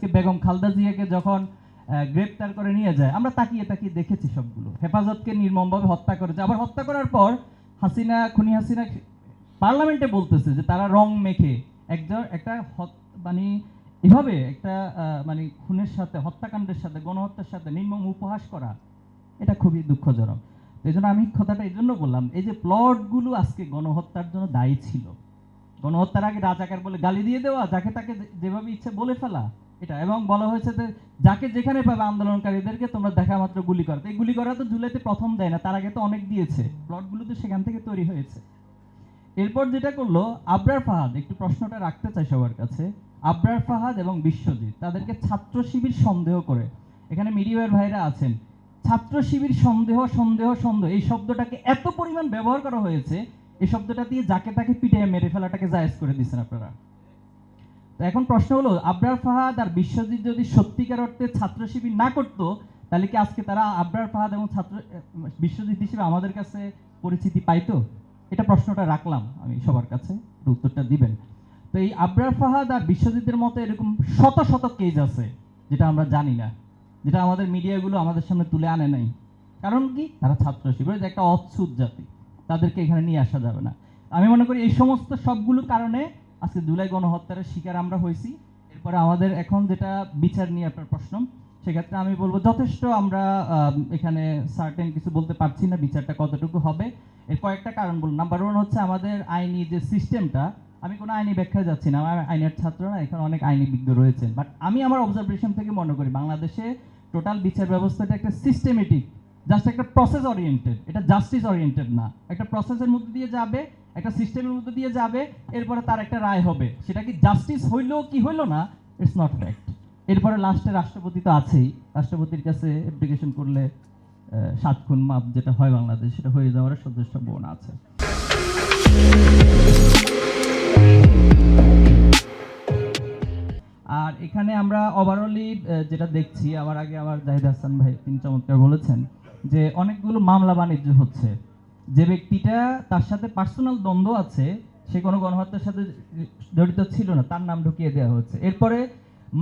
বেগম খালেদা জিয়াকে যখন গ্রেপ্তার করে নিয়ে যায়, আমরা তাকিয়ে তাকিয়ে দেখেছি সবগুলো। হেফাজতকে নির্মমভাবে হত্যা করেছে, আবার হত্যা করার পর খুনি হাসিনা পার্লামেন্টে বলতেছে যে তারা রং মেখে একটা মানে এভাবে একটা মানে খুনের সাথে, হত্যাকাণ্ডের সাথে, গণহত্যার সাথে নির্মম উপহাস করা, এটা খুবই দুঃখজনক। এই জন্য আমি কথাটা এই জন্য বললাম, এই যে প্লটগুলো আজকে গণহত্যার জন্য দায়ী ছিল। গণহত্যার আগে রাজাকার বলে গালি দিয়ে দেওয়া, যাকে তাকে যেভাবে ইচ্ছে বলে ফেলা, এটা। এবং বলা হয়েছে যে যাকে যেখানে পাবে আন্দোলনকারীদেরকে তোমরা দেখা মাত্র গুলি করো। এই গুলি করা তো জুলাইতে প্রথম দেয় না, তার আগে তো অনেক দিয়েছে। প্লটগুলো তো সেখান থেকে তৈরি হয়েছে। এরপর যেটা করলো আবরার ফাহাদ, একটু প্রশ্নটা রাখতে চাই সবার কাছে। আবরার ফাহাদ এবং বিশ্বজিৎ তাদেরকে ছাত্র শিবির সন্দেহ করে, এখানে মিডিয়ার ভাইরা আছেন, ছাত্র শিবির সন্দেহ সন্দেহ সন্দেহ এই শব্দটাকে এত পরিমাণ ব্যবহার করা হয়েছে, এই শব্দটা দিয়ে যাকে তাকে পিটিয়ে মেরে ফেলাটাকে জায়েজ করে দিচ্ছেন আপনারা। তো এখন প্রশ্ন হলো, আবরার ফাহাদ আর বিশ্বজিৎ যদি সত্যিকার অর্থে ছাত্র শিবির না করতো, তাহলে কি আজকে তারা আবরার ফাহাদ এবং বিশ্বজিৎ হিসেবে আমাদের কাছে পরিচিতি পাইতো? এটা প্রশ্নটা রাখলাম আমি সবার কাছে, উত্তরটা দিবেন। তো এই আবরার ফাহাদ আর বিশ্বজিতের মতো এরকম শত শত কেস আছে যেটা আমরা জানি না, যেটা আমাদের মিডিয়াগুলো আমাদের সামনে তুলে আনে নাই। কারণ কি? তারা ছাত্র শিবির, যে একটা অচ্ছুত জাতি, তাদেরকে এখানে নিয়ে আসা যাবে না। আমি মনে করি এই সমস্ত সবগুলো কারণে আজকে জুলাই গণহত্যার শিকার আমরা হয়েছি। এরপরে আমাদের এখন যেটা বিচার নিয়ে আপনার প্রশ্ন, সেক্ষেত্রে আমি বলবো যথেষ্ট আমরা এখানে সার্টেন কিছু বলতে পারছি না, বিচারটা কতটুকু হবে। এর কয়েকটা কারণ বলুন। নাম্বার 1 হচ্ছে আমাদের আইনি যে সিস্টেমটা, আমি কোনো আইনি ব্যাখ্যায় যাচ্ছি না, আমার আইনের ছাত্র না, এখানে অনেক আইনি বিজ্ঞ রয়েছেন, বাট আমি আমার অবজারভেশন থেকে মনে করি বাংলাদেশে টোটাল বিচার ব্যবস্থাটা একটা সিস্টেমেটিক, জাস্ট একটা প্রসেস ওরিয়েন্টেড, এটা জাস্টিস ওরিয়েন্টেড না। একটা প্রসেসের মধ্যে দিয়ে যাবে, একটা সিস্টেমের মধ্যে দিয়ে যাবে, এরপরে তার একটা রায় হবে। সেটা কি জাস্টিস হইলো কি হইলো না, ইটস নট ফ্যাক্ট। এরপরে লাস্টে রাষ্ট্রপতি তো আছেই, রাষ্ট্রপতির কাছে অ্যাপ্লিকেশন করলে 7 খুন মাপ যেটা হয় বাংলাদেশ, সেটা হয়ে যাওয়ার যথেষ্ট সম্ভাবনা আছে। আর এখানে আমরা ওভারঅলি যেটা দেখছি, আমার আগে আমার জাহিদ হাসান ভাই তিনি চমৎকার বলেছেন যে অনেকগুলো মামলা বাণিজ্য হচ্ছে। যে ব্যক্তিটা তার সাথে পার্সোনাল দ্বন্দ্ব আছে, সে কোনো গণহত্যার সাথে জড়িত ছিল না, তার নাম ঢুকিয়ে দেওয়া হচ্ছে। এরপরে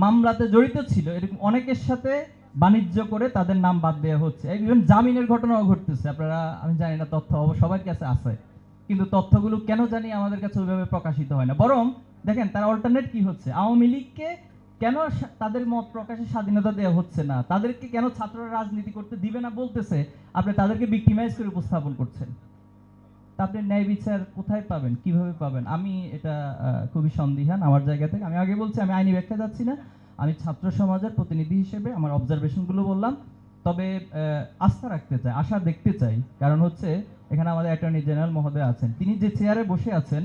মামলাতে জড়িত ছিল এরকম অনেকের সাথে বাণিজ্য করে তাদের নাম বাদ দেওয়া হচ্ছে। ইভেন জামিনের ঘটনাও ঘটতেছে। আপনারা, আমি জানি না তথ্য সবার কাছে আছে, কিন্তু তথ্যগুলো কেন জানি আমাদের কাছে ওইভাবে প্রকাশিত হয় না। বরং দেখেন তারা অল্টারনেট কি হচ্ছে, আওয়ামী লীগকে কেন তাদের মত প্রকাশের স্বাধীনতা দেওয়া হচ্ছে না, তাদেরকে কেন ছাত্ররা রাজনীতি করতে দিবে না বলতেছে, আপনি তাদেরকে ভিক্টিমাইজ করে উপস্থাপন করছেন। তা আপনি ন্যায় বিচার কোথায় পাবেন, কিভাবে পাবেন? আমি এটা খুবই সন্দিহান আমার জায়গা থেকে। আমি আগে বলছি, আমি আইনি ব্যাখ্যা যাচ্ছি না, আমি ছাত্র সমাজের প্রতিনিধি হিসেবে আমার অবজারভেশনগুলো বললাম। তবে আস্থা রাখতে চাই, আশা দেখতে চাই। কারণ হচ্ছে এখানে আমাদের অ্যাটর্নি জেনারেল মহোদয় আছেন, তিনি যে চেয়ারে বসে আছেন,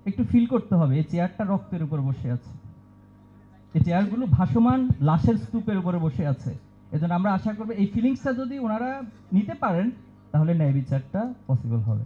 একটু ফিল করতে হবে এই চেয়ারটা রক্তের উপর বসে আছে, এই চেয়ারগুলো ভাসমান লাশের স্তূপের উপরে বসে আছে। এজন্য আমরা আশা করব এই ফিলিংসটা যদি ওনারা নিতে পারেন, তাহলে ন্যায় বিচারটা পসিবল হবে।